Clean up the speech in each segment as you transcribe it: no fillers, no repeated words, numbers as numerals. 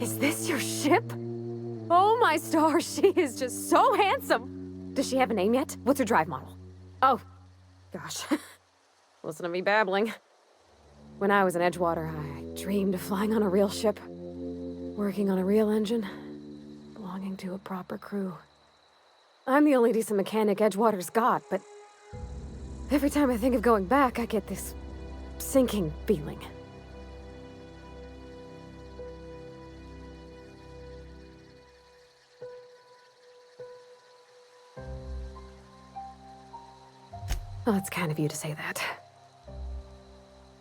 Is this your ship? Oh my stars, she is just so handsome! Does she have a name yet? What's her drive model? Oh, gosh. Listen to me babbling. When I was in Edgewater, I dreamed of flying on a real ship, working on a real engine, belonging to a proper crew. I'm the only decent mechanic Edgewater's got, but every time I think of going back, I get this sinking feeling. Well, it's kind of you to say that.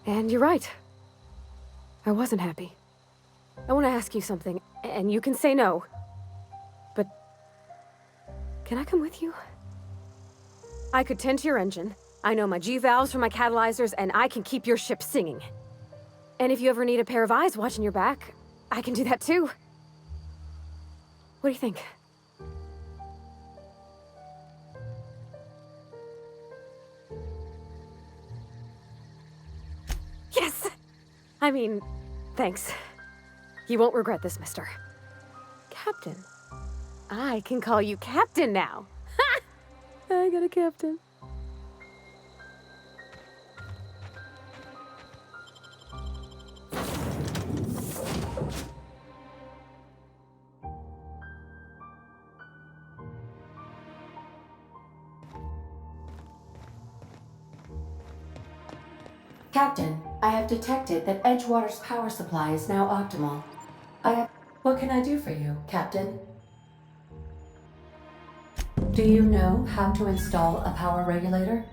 And you're right. I wasn't happy. I want to ask you something, and you can say no. But can I come with you? I could tend to your engine. I know my G-valves from my catalyzers, and I can keep your ship singing. And if you ever need a pair of eyes watching your back, I can do that too. What do you think? Yes! I mean, thanks. You won't regret this, mister. Captain. I can call you Captain now. Ha! I got a captain. Captain, I have detected that Edgewater's power supply is now optimal. What can I do for you, Captain? Do you know how to install a power regulator?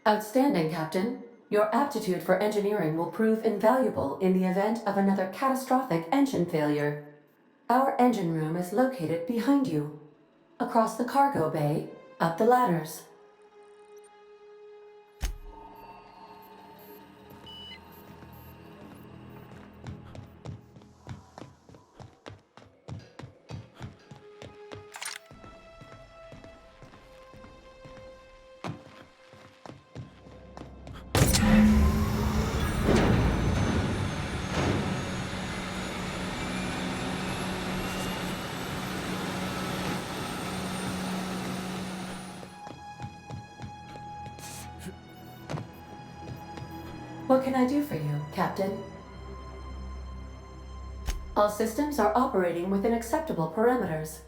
Outstanding, Captain. Your aptitude for engineering will prove invaluable in the event of another catastrophic engine failure. Our engine room is located behind you. Across the cargo bay, up the ladders. What can I do for you, Captain? All systems are operating within acceptable parameters.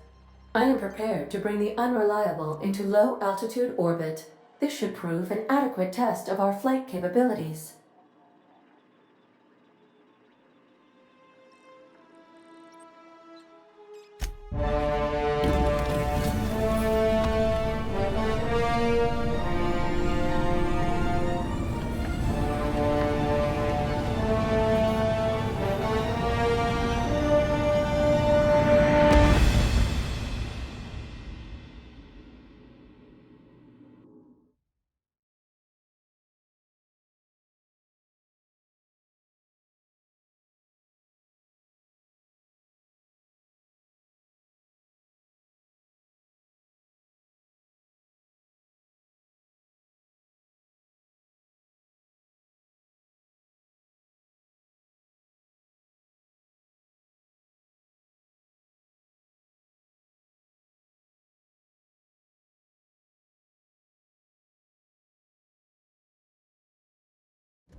I am prepared to bring the Unreliable into low-altitude orbit. This should prove an adequate test of our flight capabilities.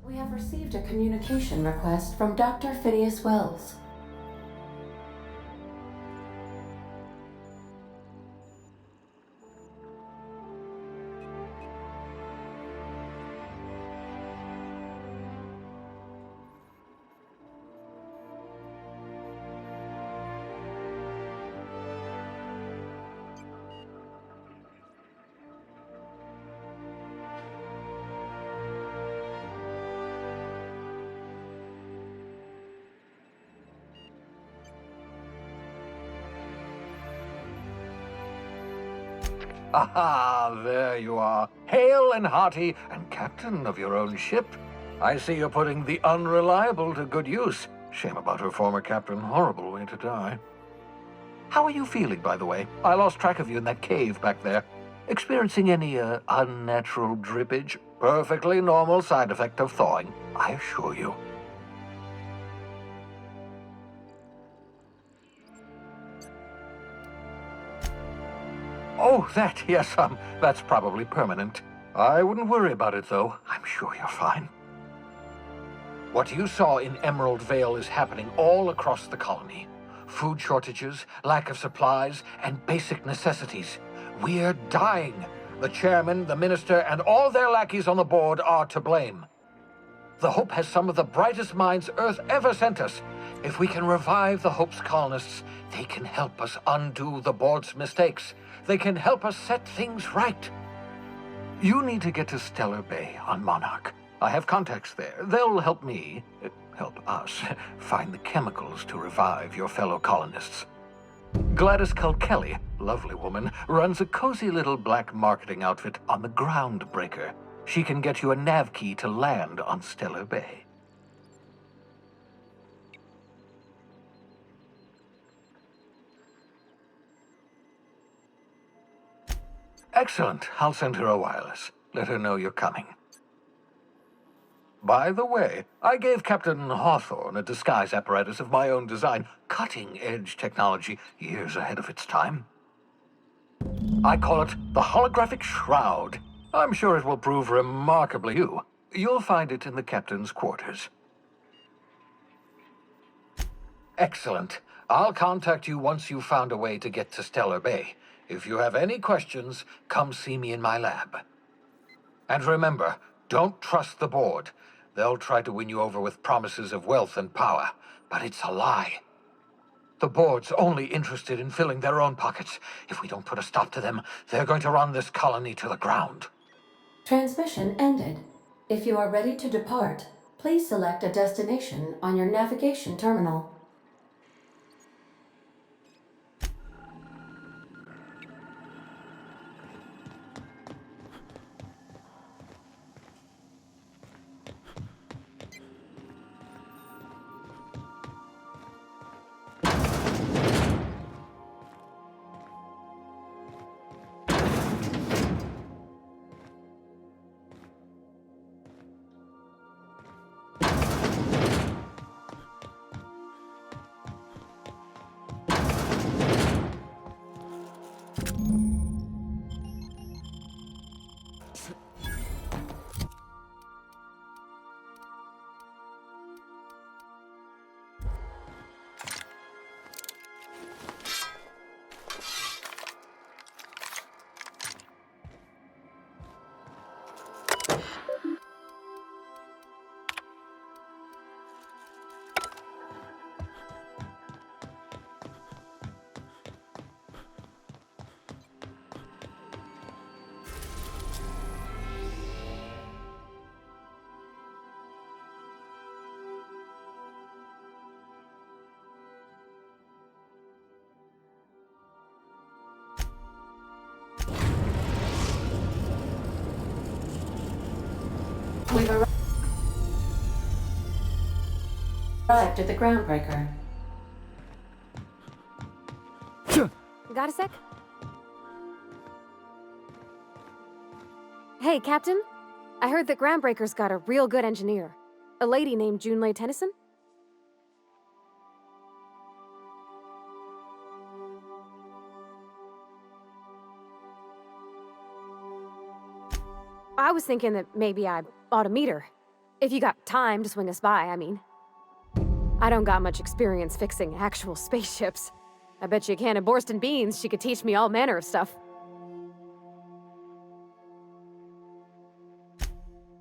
We have received a communication request from Dr. Phineas Wells. Aha, there you are, hale and hearty, and captain of your own ship. I see you're putting the Unreliable to good use. Shame about her former captain, horrible way to die. How are you feeling, by the way? I lost track of you in that cave back there. Experiencing any, unnatural drippage? Perfectly normal side effect of thawing, I assure you. Oh, that, yes, that's probably permanent. I wouldn't worry about it, though. I'm sure you're fine. What you saw in Emerald Vale is happening all across the colony. Food shortages, lack of supplies, and basic necessities. We're dying. The chairman, the minister, and all their lackeys on the board are to blame. The Hope has some of the brightest minds Earth ever sent us. If we can revive the Hope's colonists, they can help us undo the board's mistakes. They can help us set things right. You need to get to Stellar Bay on Monarch. I have contacts there. They'll help me, help us, find the chemicals to revive your fellow colonists. Gladys Kilkelly, lovely woman, runs a cozy little black marketing outfit on the Groundbreaker. She can get you a nav key to land on Stellar Bay. Excellent. I'll send her a wireless. Let her know you're coming. By the way, I gave Captain Hawthorne a disguise apparatus of my own design, cutting-edge technology years ahead of its time. I call it the Holographic Shroud. I'm sure it will prove remarkably you. You'll find it in the captain's quarters. Excellent. I'll contact you once you've found a way to get to Stellar Bay. If you have any questions, come see me in my lab. And remember, don't trust the board. They'll try to win you over with promises of wealth and power, but it's a lie. The board's only interested in filling their own pockets. If we don't put a stop to them, they're going to run this colony to the ground. Transmission ended. If you are ready to depart, please select a destination on your navigation terminal. We've arrived at the Groundbreaker. Got a sec? Hey, Captain. I heard that Groundbreaker's got a real good engineer. A lady named Junlei Tennyson? I was thinking that maybe I ought to meet her. If you got time to swing us by, I mean. I don't got much experience fixing actual spaceships. I bet you a can of Borston beans she could teach me all manner of stuff.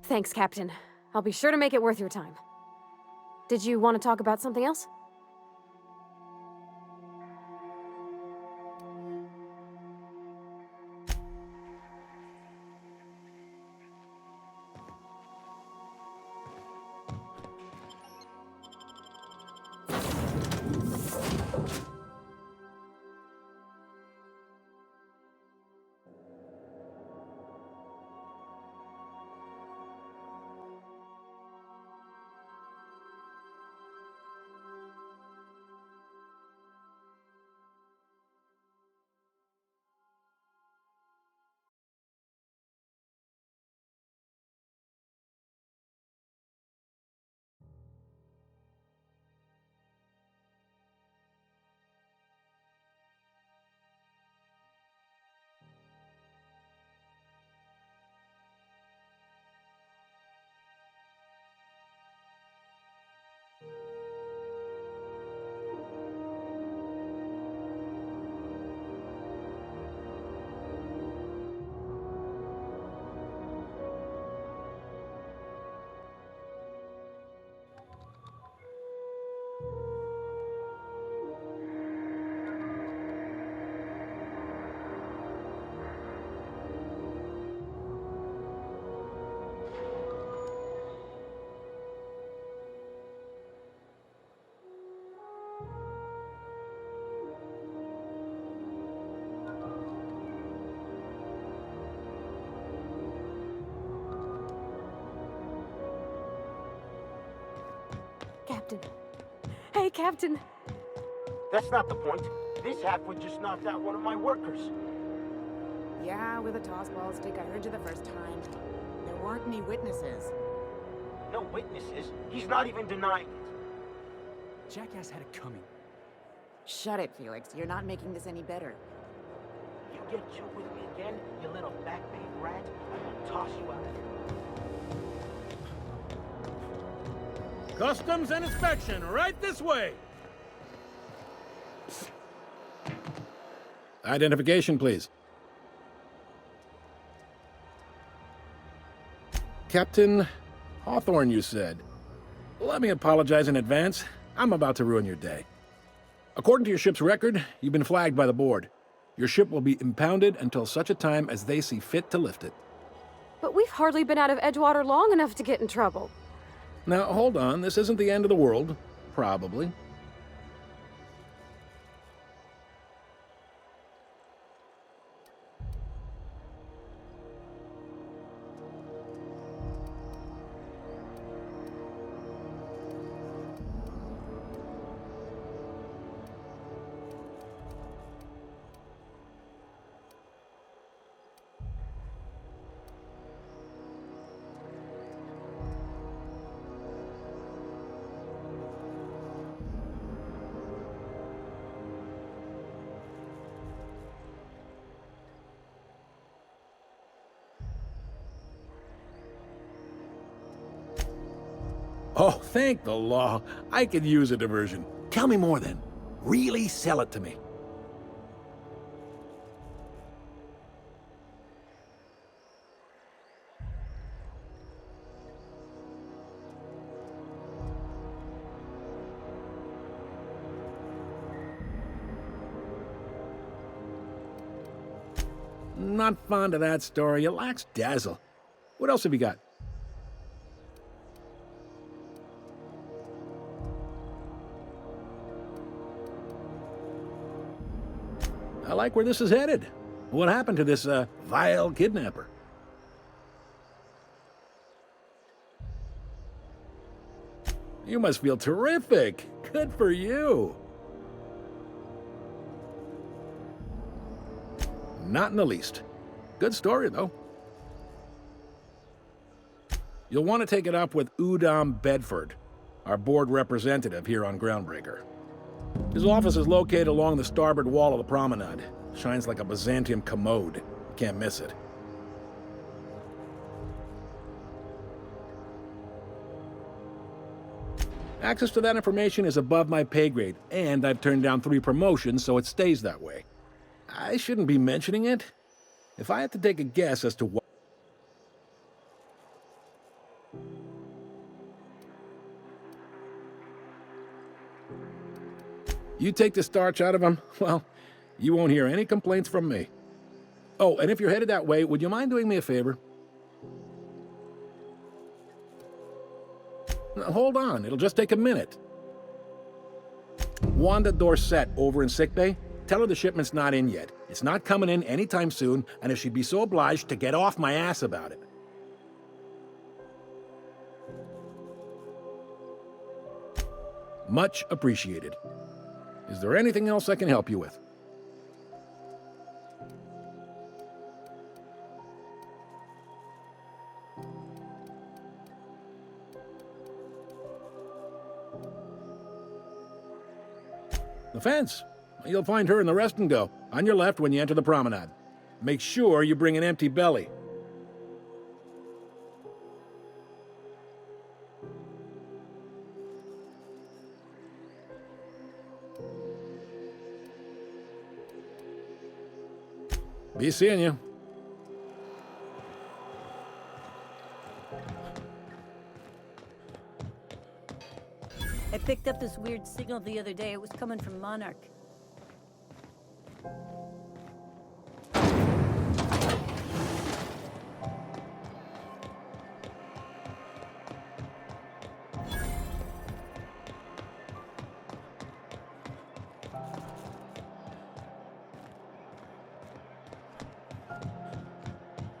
Thanks, Captain. I'll be sure to make it worth your time. Did you want to talk about something else? Captain. Hey, Captain. That's not the point. This halfwit just knocked out one of my workers. Yeah, with a tossball stick, I heard you the first time. There weren't any witnesses. No witnesses. He's not even denying it. Jackass had it coming. Shut it, Felix. You're not making this any better. You get two with me again, you little backbait rat, I will toss you out of here. Customs and inspection, right this way. Identification, please. Captain Hawthorne, you said. Let me apologize in advance. I'm about to ruin your day. According to your ship's record, you've been flagged by the board. Your ship will be impounded until such a time as they see fit to lift it. But we've hardly been out of Edgewater long enough to get in trouble. Now, hold on. This isn't the end of the world. Probably. Oh, thank the law. I could use a diversion. Tell me more then. Really sell it to me. Not fond of that story. It lacks dazzle. What else have you got? I like where this is headed. What happened to this, vile kidnapper? You must feel terrific. Good for you. Not in the least. Good story, though. You'll want to take it up with Udom Bedford, our board representative here on Groundbreaker. His office is located along the starboard wall of the promenade. Shines like a Byzantium commode. You can't miss it. Access to that information is above my pay grade, and I've turned down 3 promotions, so it stays that way. I shouldn't be mentioning it. If I had to take a guess as to what... You take the starch out of them, well, you won't hear any complaints from me. Oh, and if you're headed that way, would you mind doing me a favor? Now, hold on, it'll just take a minute. Wanda Dorset over in sickbay, tell her the shipment's not in yet. It's not coming in anytime soon, and if she'd be so obliged to get off my ass about it. Much appreciated. Is there anything else I can help you with? The fence. You'll find her in the rest and go, on your left when you enter the promenade. Make sure you bring an empty belly. Be seeing you. I picked up this weird signal the other day. It was coming from Monarch.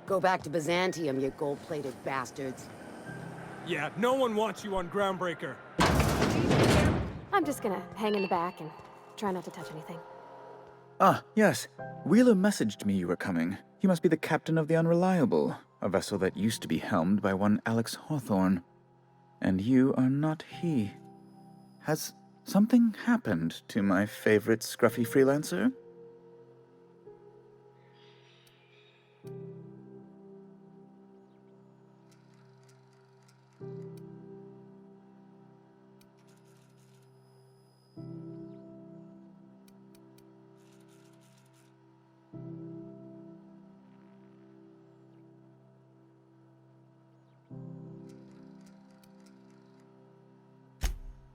Go back to Byzantium, you gold-plated bastards. Yeah, no one wants you on Groundbreaker. I'm just gonna hang in the back and try not to touch anything. Ah, yes. Wheeler messaged me you were coming. You must be the captain of the Unreliable, a vessel that used to be helmed by one Alex Hawthorne. And you are not he. Has something happened to my favorite scruffy freelancer?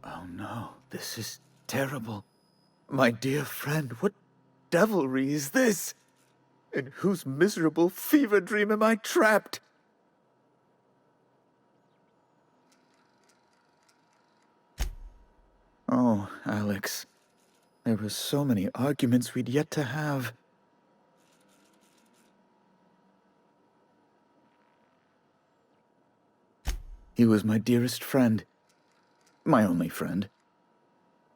Oh no, this is terrible. My dear friend, what devilry is this? In whose miserable fever dream am I trapped? Oh, Alex. There were so many arguments we'd yet to have. He was my dearest friend. My only friend.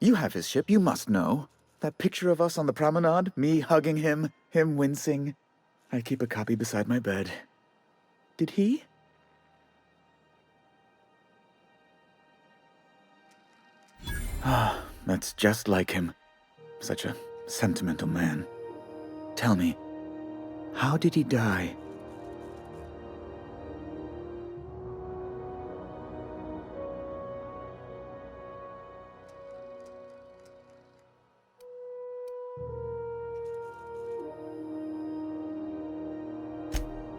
You have his ship, you must know. That picture of us on the promenade, me hugging him, him wincing. I keep a copy beside my bed. Did he? Ah, that's just like him. Such a sentimental man. Tell me, how did he die?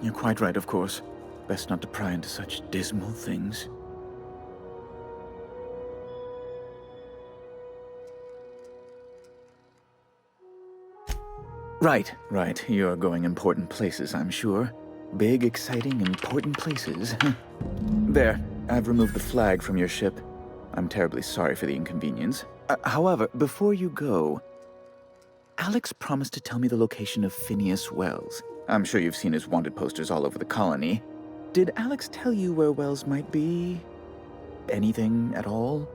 You're quite right, of course. Best not to pry into such dismal things. Right. You're going important places, I'm sure. Big, exciting, important places. There, I've removed the flag from your ship. I'm terribly sorry for the inconvenience. However, before you go, Alex promised to tell me the location of Phineas Wells. I'm sure you've seen his wanted posters all over the colony. Did Alex tell you where Wells might be? Anything at all?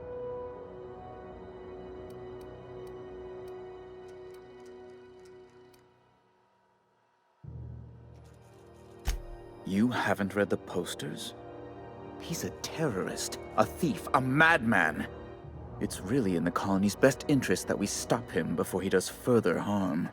You haven't read the posters? He's a terrorist, a thief, a madman. It's really in the colony's best interest that we stop him before he does further harm.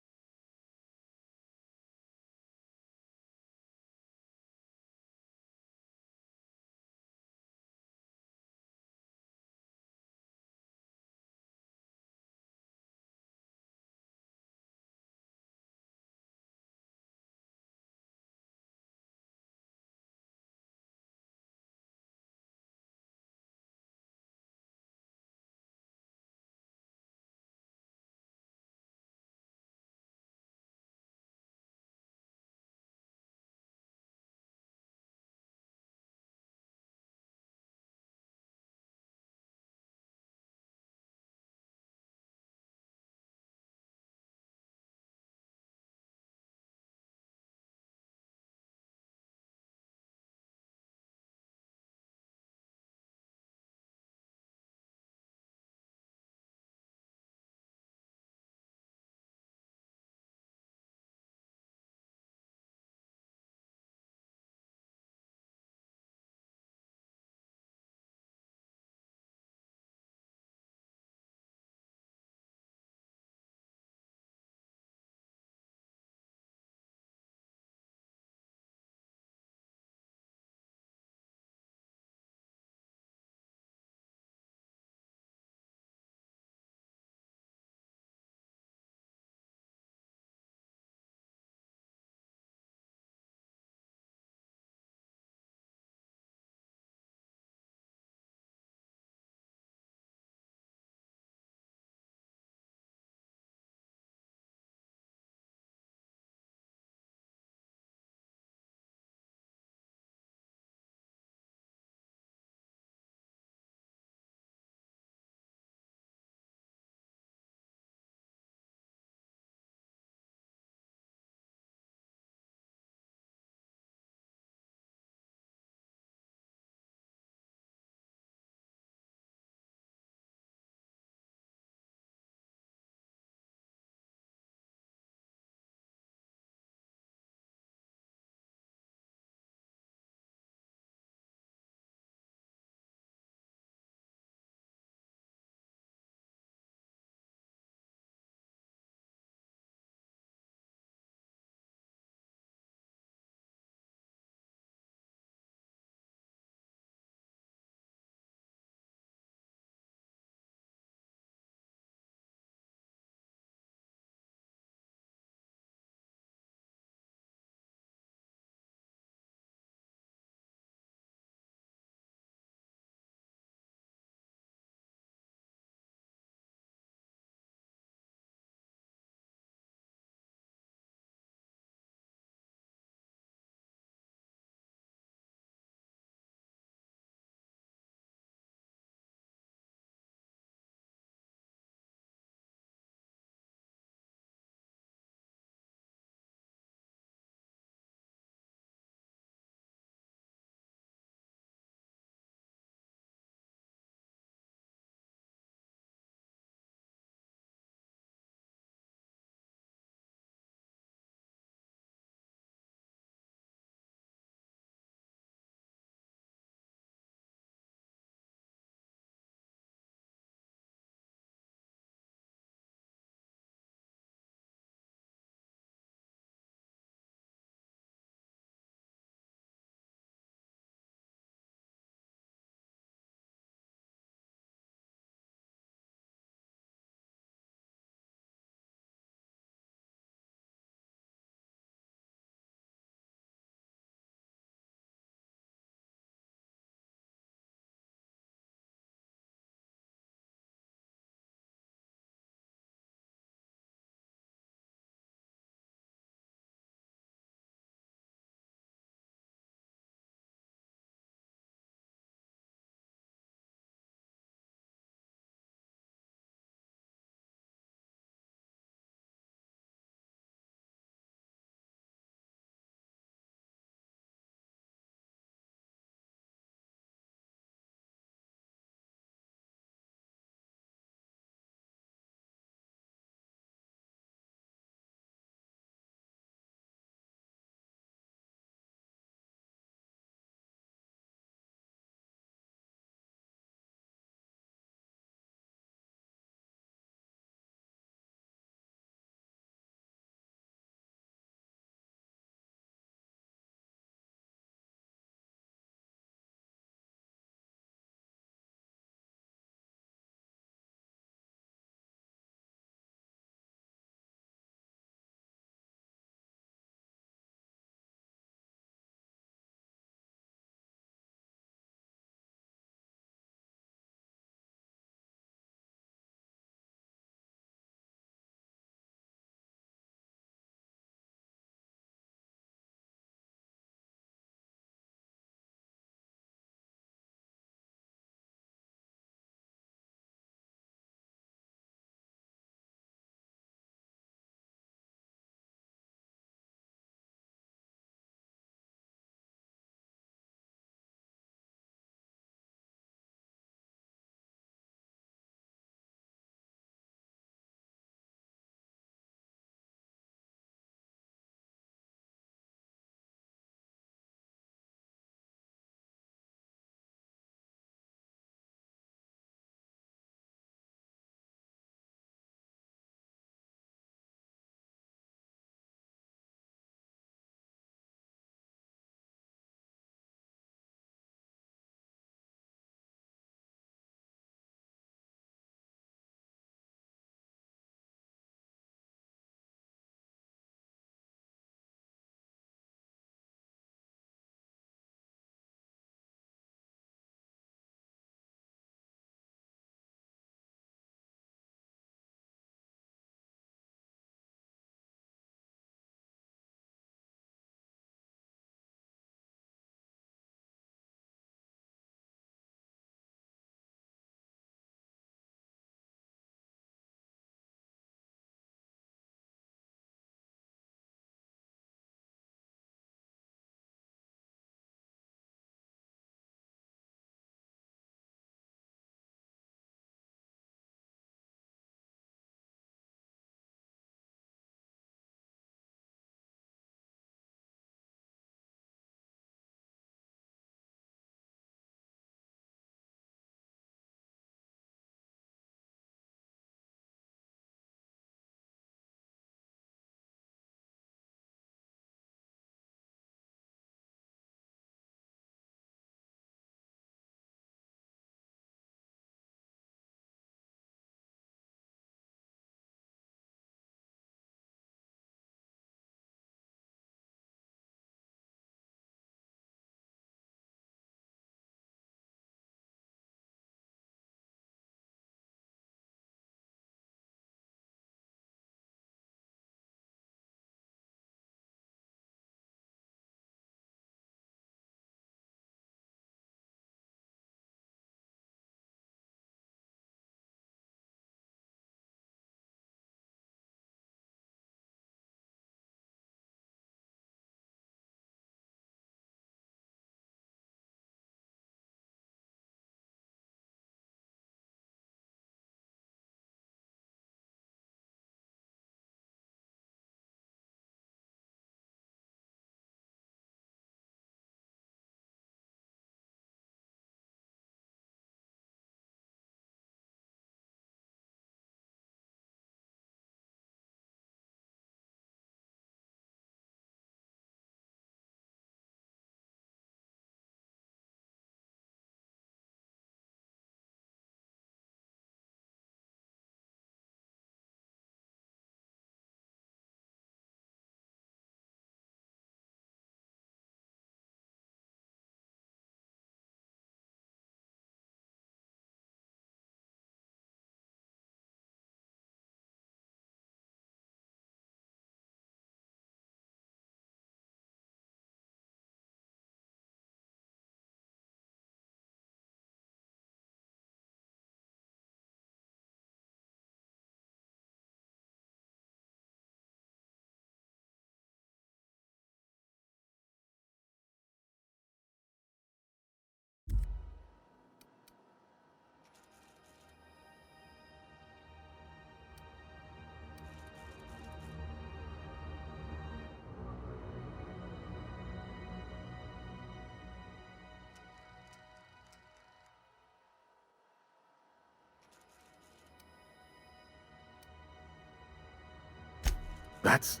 That's...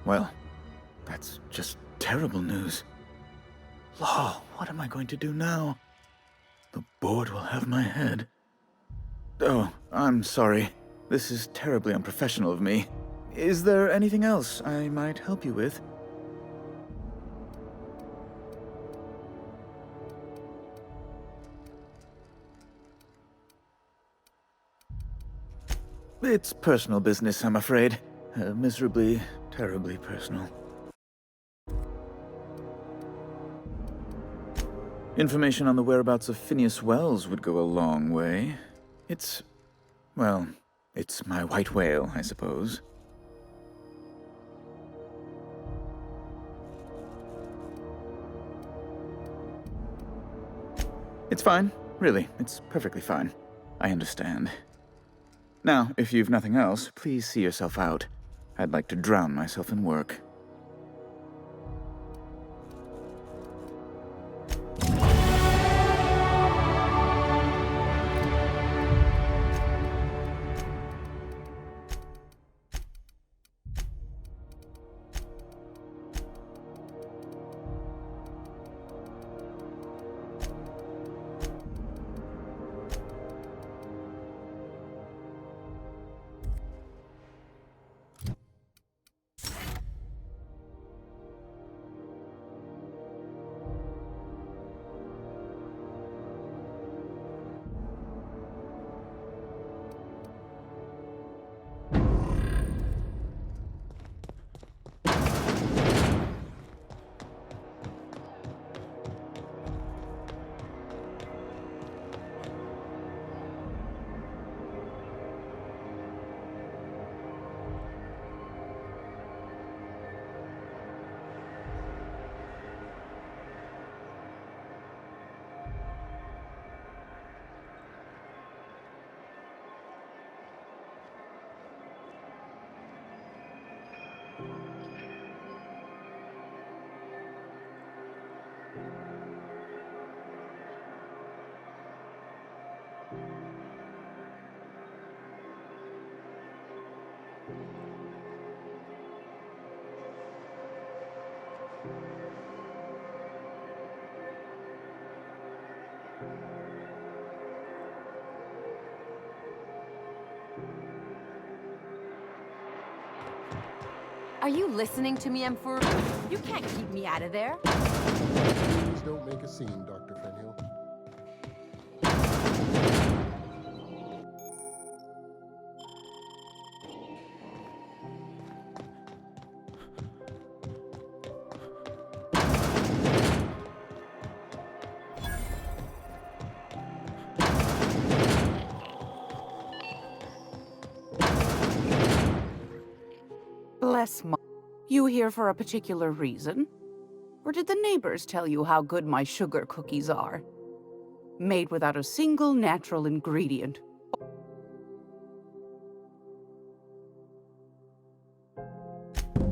well, that's just terrible news. Law, what am I going to do now? The board will have my head. Oh, I'm sorry. This is terribly unprofessional of me. Is there anything else I might help you with? It's personal business, I'm afraid. Miserably, terribly personal. Information on the whereabouts of Phineas Wells would go a long way. Well, it's my white whale, I suppose. It's fine. Really, it's perfectly fine. I understand. Now, if you've nothing else, please see yourself out. I'd like to drown myself in work. Are you listening to me, Emperor? You can't keep me out of there. Please don't make a scene, Dr. Fenhill. Bless my... You here for a particular reason? Or did the neighbors tell you how good my sugar cookies are? Made without a single natural ingredient.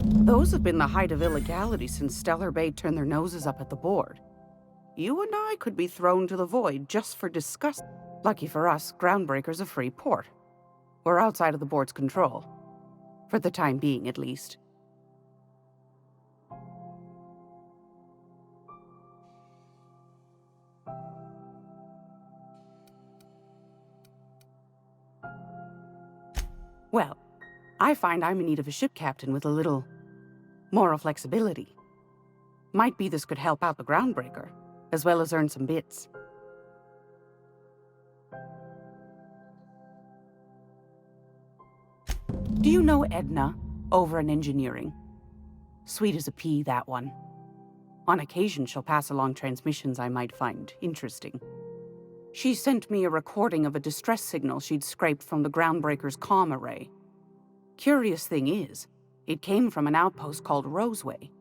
Those have been the height of illegality since Stellar Bay turned their noses up at the board. You and I could be thrown to the void just for disgust. Lucky for us, Groundbreaker's a free port. We're outside of the board's control. For the time being, at least. Well, I find I'm in need of a ship captain with a little moral flexibility. Might be this could help out the Groundbreaker, as well as earn some bits. Do you know Edna, over in engineering? Sweet as a pea, that one. On occasion, she'll pass along transmissions I might find interesting. She sent me a recording of a distress signal she'd scraped from the Groundbreaker's comm array. Curious thing is, it came from an outpost called Roseway.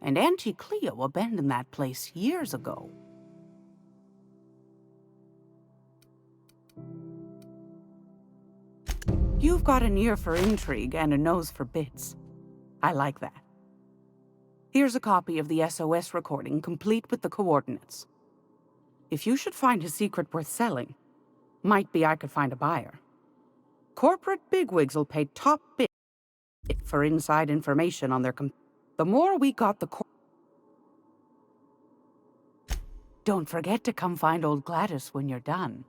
And Auntie Cleo abandoned that place years ago. You've got an ear for intrigue and a nose for bits. I like that. Here's a copy of the SOS recording, complete with the coordinates. If you should find a secret worth selling, might be I could find a buyer. Corporate bigwigs will pay top bid. for inside information on their the more we got the Don't forget to come find old Gladys when you're done.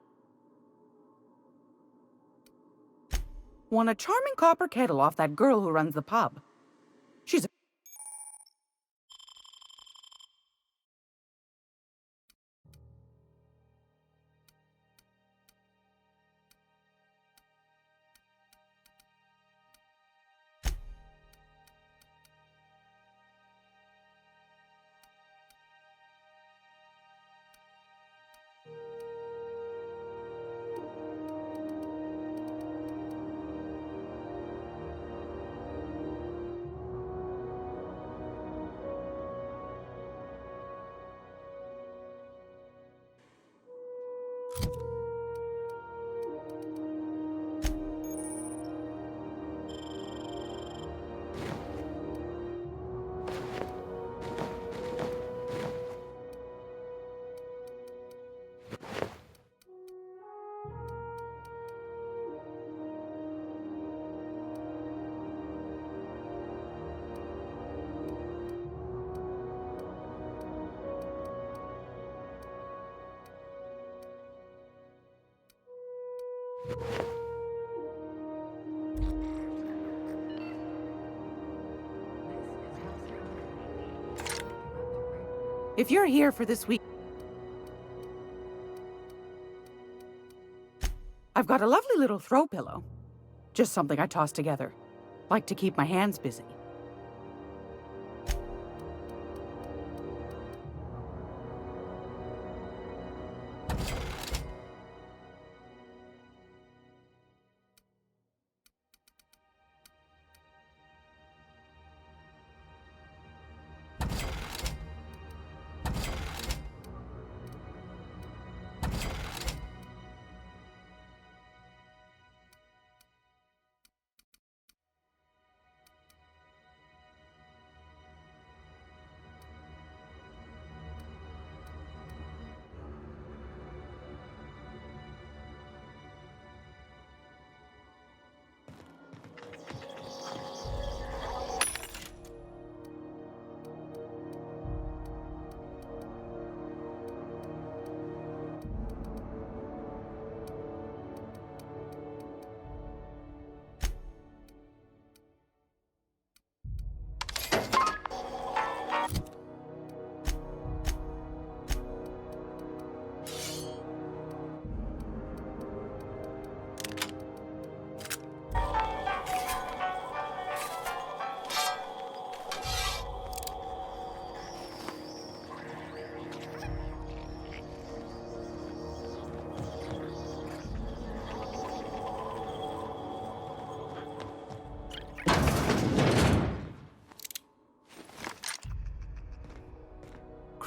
Won a charming copper kettle off that girl who runs the pub. She's a If you're here for this week, I've got a lovely little throw pillow. Just something I toss together. Like to keep my hands busy.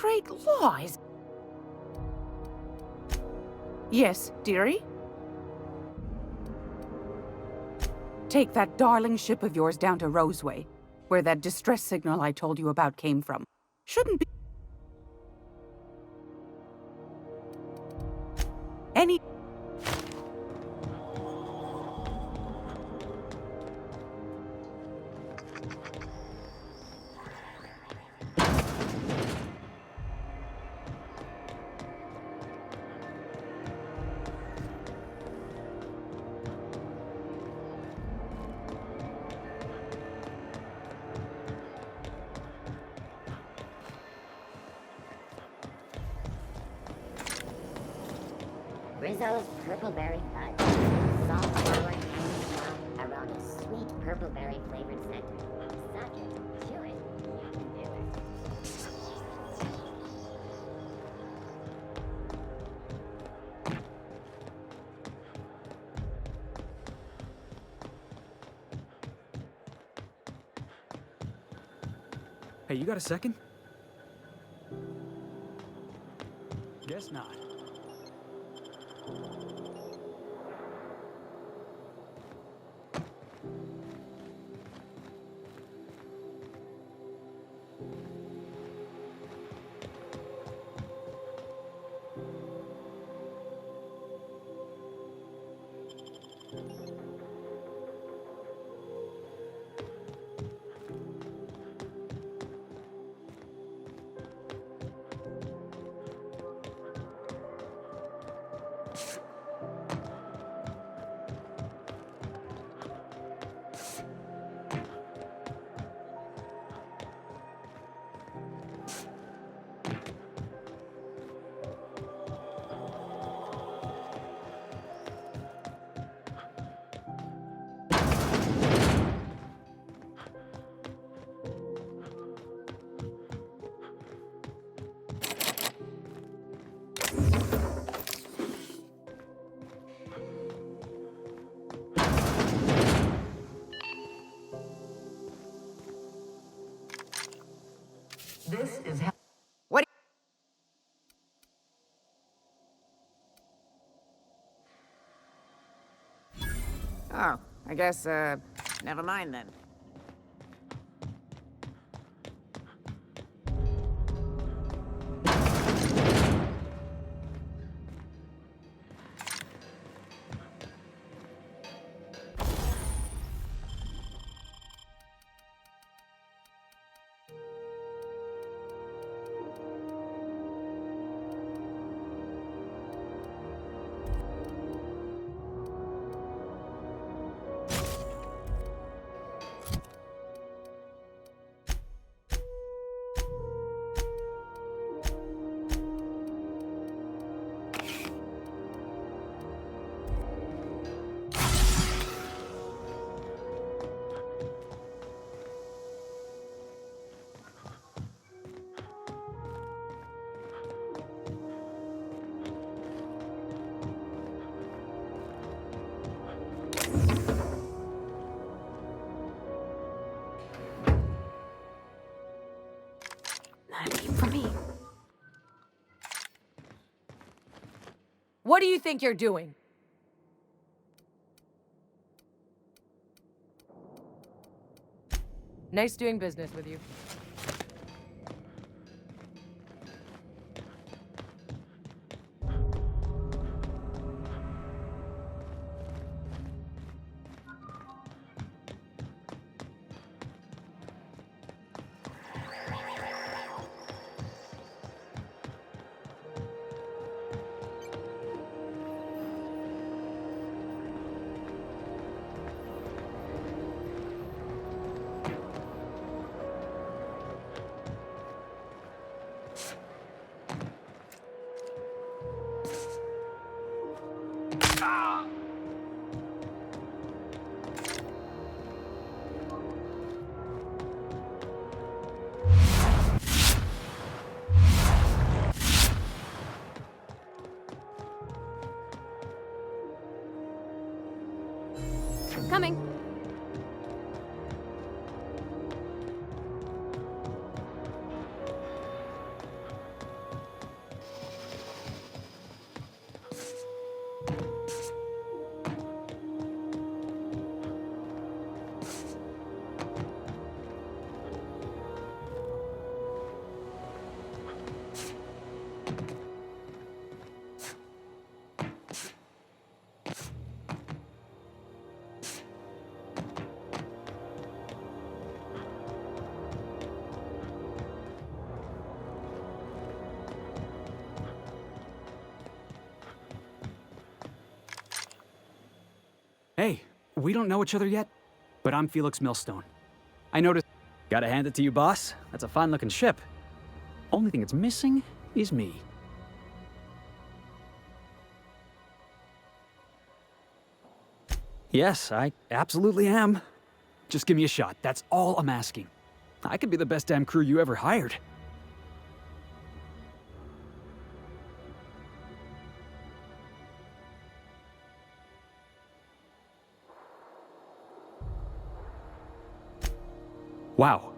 Great laws! Yes, dearie? Take that darling ship of yours down to Roseway, where that distress signal I told you about came from. Shouldn't be any... Rizzo's Purpleberry Fudge. Soft forward and around a sweet purpleberry flavored center. Suck it, chew it, you can do it. Hey, you got a second? Guess not. This is how. What? Oh, I guess, never mind then. Not even for me. What do you think you're doing? Nice doing business with you. Coming. Hey, we don't know each other yet, but I'm Felix Millstone. I noticed... Gotta hand it to you, boss. That's a fine-looking ship. Only thing it's missing is me. Yes, I absolutely am. Just give me a shot. That's all I'm asking. I could be the best damn crew you ever hired. Wow.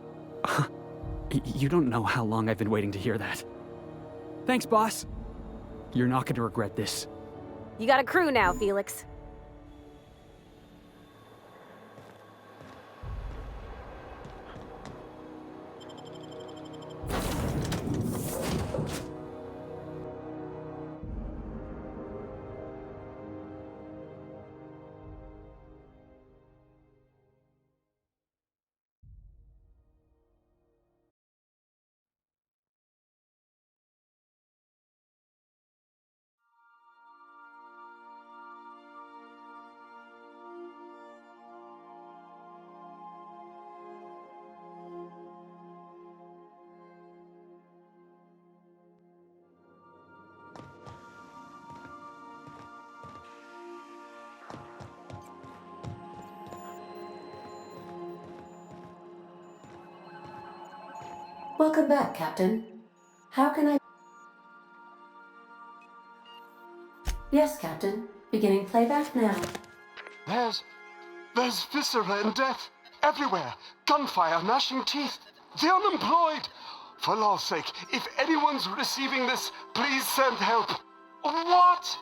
You don't know how long I've been waiting to hear that. Thanks, boss. You're not going to regret this. You got a crew now, Felix. Welcome back, Captain. How can I... Yes, Captain. Beginning playback now. There's viscera and death everywhere. Gunfire, gnashing teeth. The unemployed. For law's sake, if anyone's receiving this, please send help. What?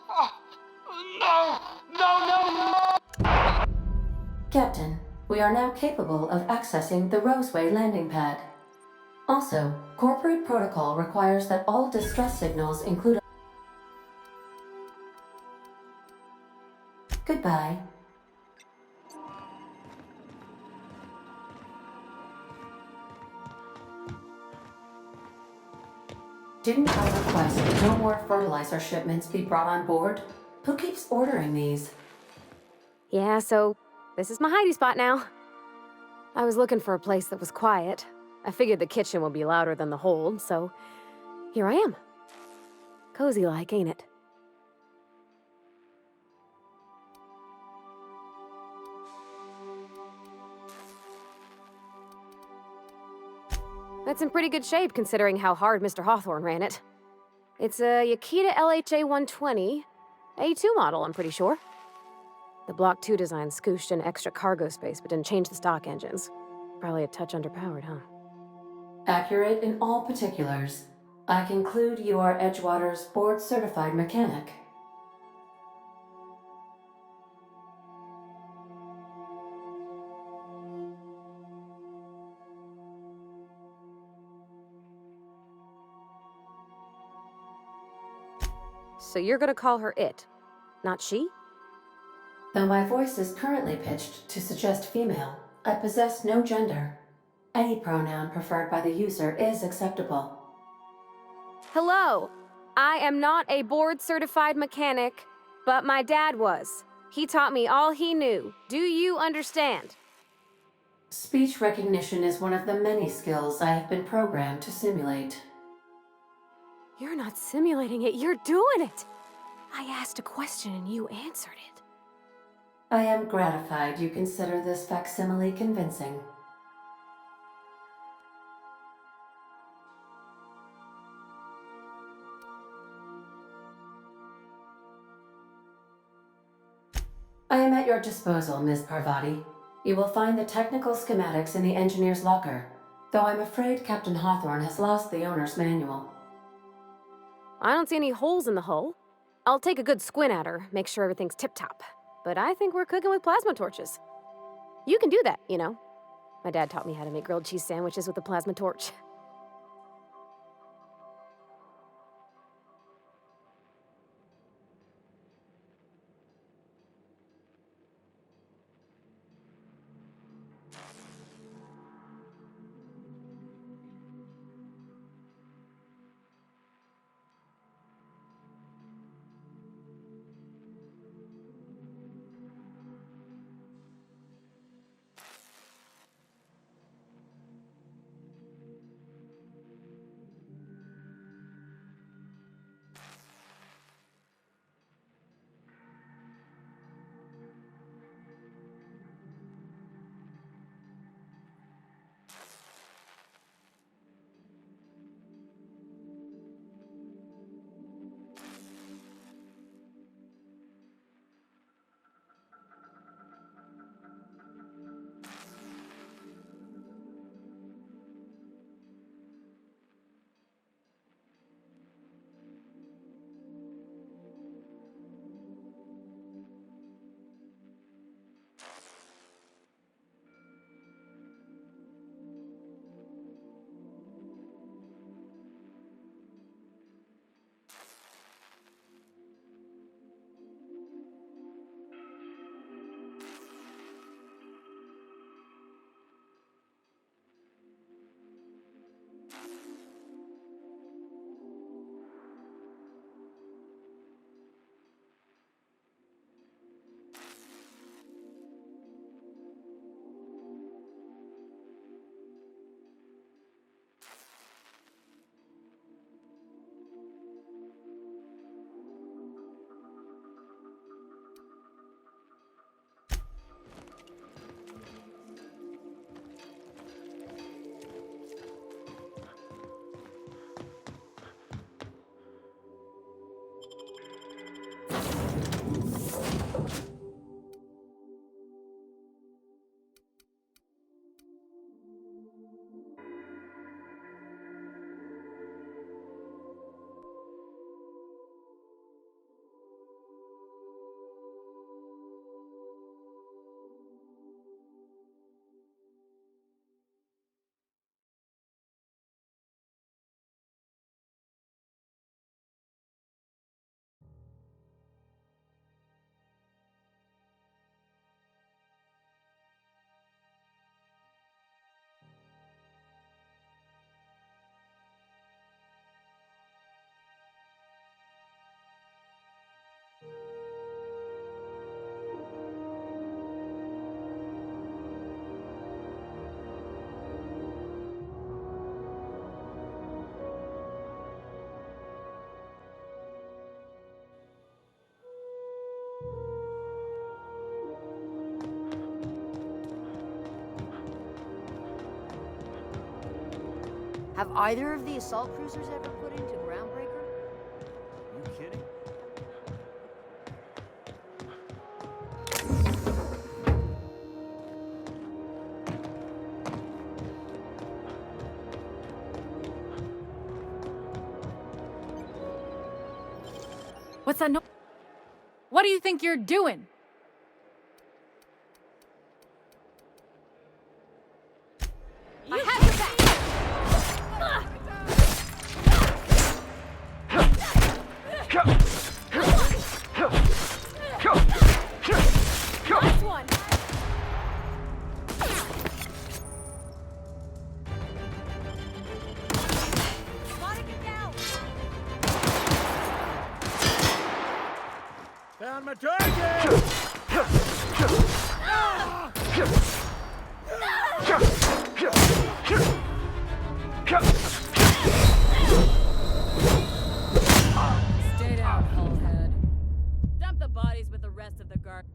No! No, no, no! Captain, we are now capable of accessing the Roseway landing pad. Also, corporate protocol requires that all distress signals include... Goodbye. Didn't I request no more fertilizer shipments be brought on board? Who keeps ordering these? Yeah, so this is my hidey spot now. I was looking for a place that was quiet. I figured the kitchen would be louder than the hold, so here I am. Cozy like, ain't it? That's in pretty good shape considering how hard Mr. Hawthorne ran it. It's a Yakita LHA 120, A2 model, I'm pretty sure. The Block 2 design scooshed in extra cargo space but didn't change the stock engines. Probably a touch underpowered, huh? Accurate in all particulars. I conclude you are Edgewater's board-certified mechanic. So you're gonna call her it, not she? Though my voice is currently pitched to suggest female, I possess no gender. Any pronoun preferred by the user is acceptable. Hello! I am not a board-certified mechanic, but my dad was. He taught me all he knew. Do you understand? Speech recognition is one of the many skills I have been programmed to simulate. You're not simulating it, you're doing it! I asked a question and you answered it. I am gratified you consider this facsimile convincing. I am at your disposal, Ms. Parvati. You will find the technical schematics in the engineer's locker, though I'm afraid Captain Hawthorne has lost the owner's manual. I don't see any holes in the hull. I'll take a good squint at her, make sure everything's tip-top. But I think we're cooking with plasma torches. You can do that, you know. My dad taught me how to make grilled cheese sandwiches with a plasma torch. Have either of the assault cruisers ever put into Groundbreaker? You kidding? What's that no- What do you think you're doing? I have your back! Last one! Found my target! Stay down, Hullhead. Dump the bodies with the rest of the guard.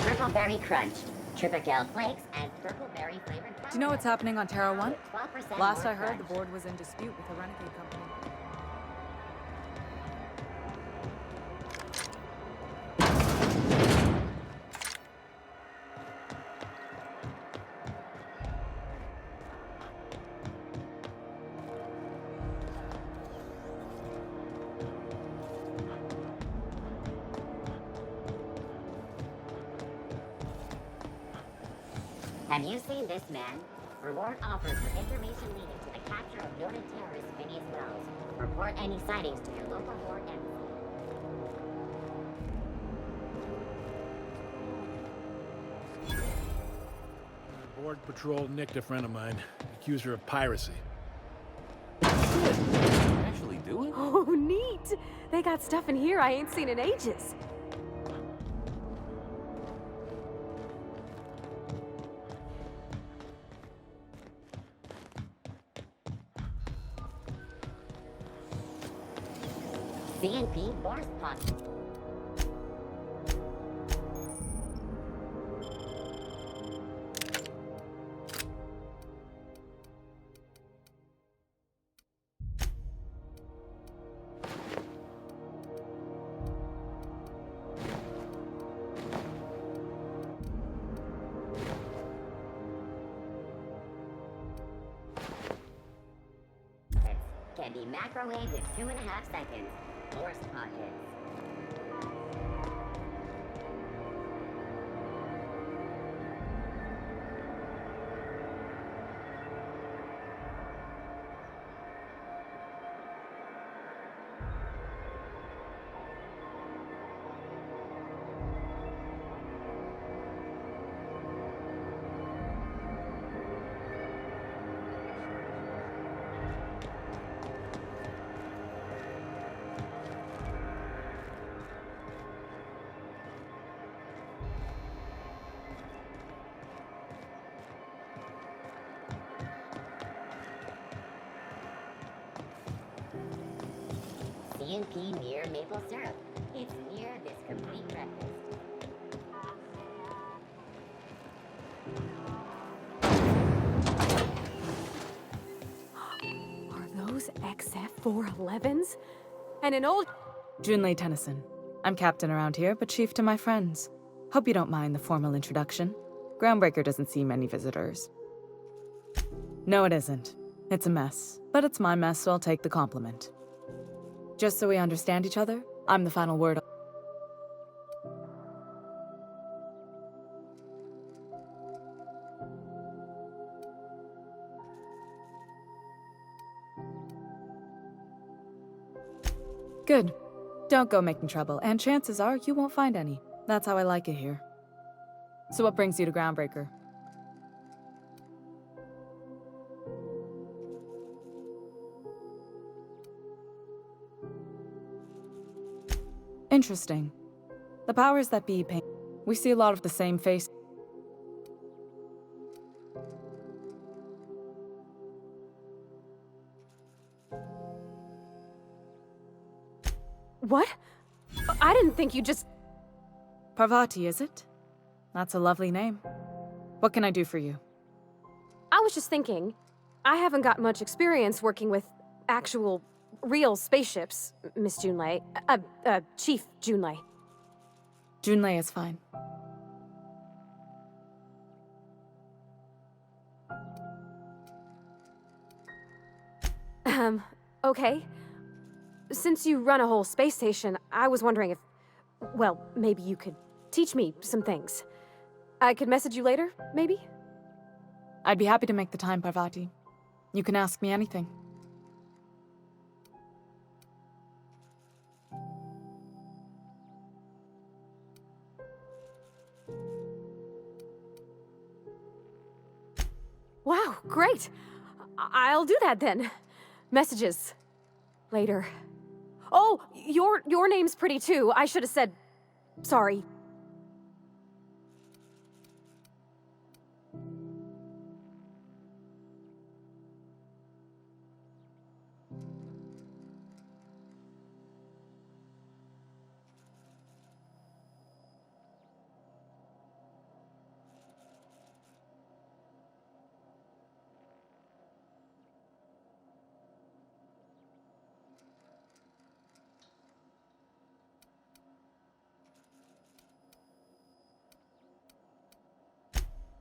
Purple Berry Crunch, Triple Flakes, and Purple Berry flavored. Do you know what's happening on Terra 1? 12% Last more I heard, the crunch. board was in dispute with the Renegade Company. Have you seen this man? Reward offers for information leading to the capture of noted terrorist Phineas Wells. Report any sightings to your local board embassy. Board patrol nicked a friend of mine, accused her of piracy. Actually do it? Oh, neat! They got stuff in here I ain't seen in ages. CNP Force Pot. Can be microwaved in 2.5 seconds. Force pot hits. CNP near maple syrup. It's near this complete breakfast. Are those XF411s? And an old... Junlei Tennyson. I'm captain around here, but chief to my friends. Hope you don't mind the formal introduction. Groundbreaker doesn't see many visitors. No, it isn't. It's a mess. But it's my mess, so I'll take the compliment. Just so we understand each other, I'm the final word. Good. Don't go making trouble, and chances are you won't find any. That's how I like it here. So what brings you to Groundbreaker? Interesting. The powers that be paint. We see a lot of the same face. What? I didn't think you just... Parvati, is it? That's a lovely name. What can I do for you? I was just thinking, I haven't got much experience working with actual, real spaceships, Miss Junlei. Chief Junlei. Junlei is fine. Okay. Since you run a whole space station, I was wondering if... Well, maybe you could teach me some things. I could message you later, maybe? I'd be happy to make the time, Parvati. You can ask me anything. Wow, great. I'll do that then. Messages. Later. Oh, your name's pretty too. I should have said sorry.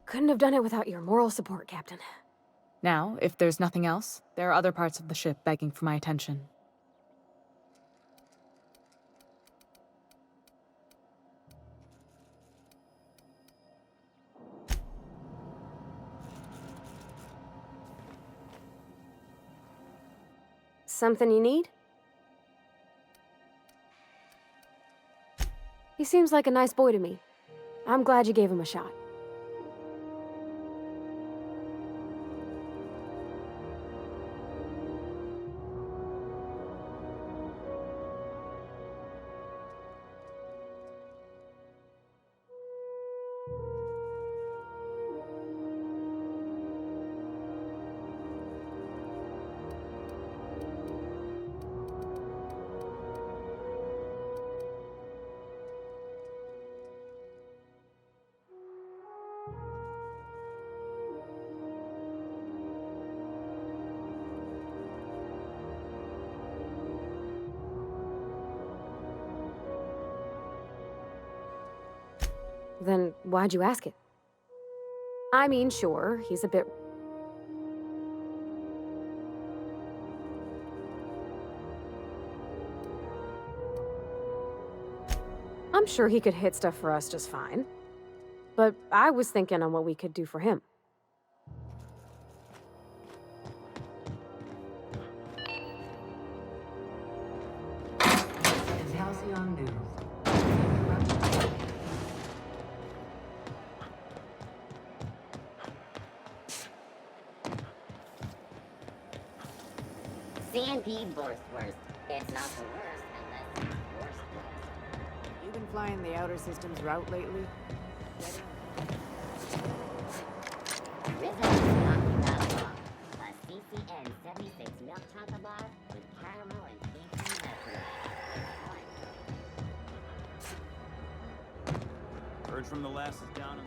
Couldn't have done it without your moral support, Captain. Now, if there's nothing else, there are other parts of the ship begging for my attention. Something you need? He seems like a nice boy to me. I'm glad you gave him a shot. Then why'd you ask it? I mean, sure, he's a bit... I'm sure he could hit stuff for us just fine. But I was thinking on what we could do for him. It's Halcyon News. CNP Borstwurst. It's not the worst unless it's worst. You been flying the Outer Systems route lately? Rizzo is knocking that off. A CCN 76 milk chocolate bar with caramel and pink message. Heard from the lasses down in...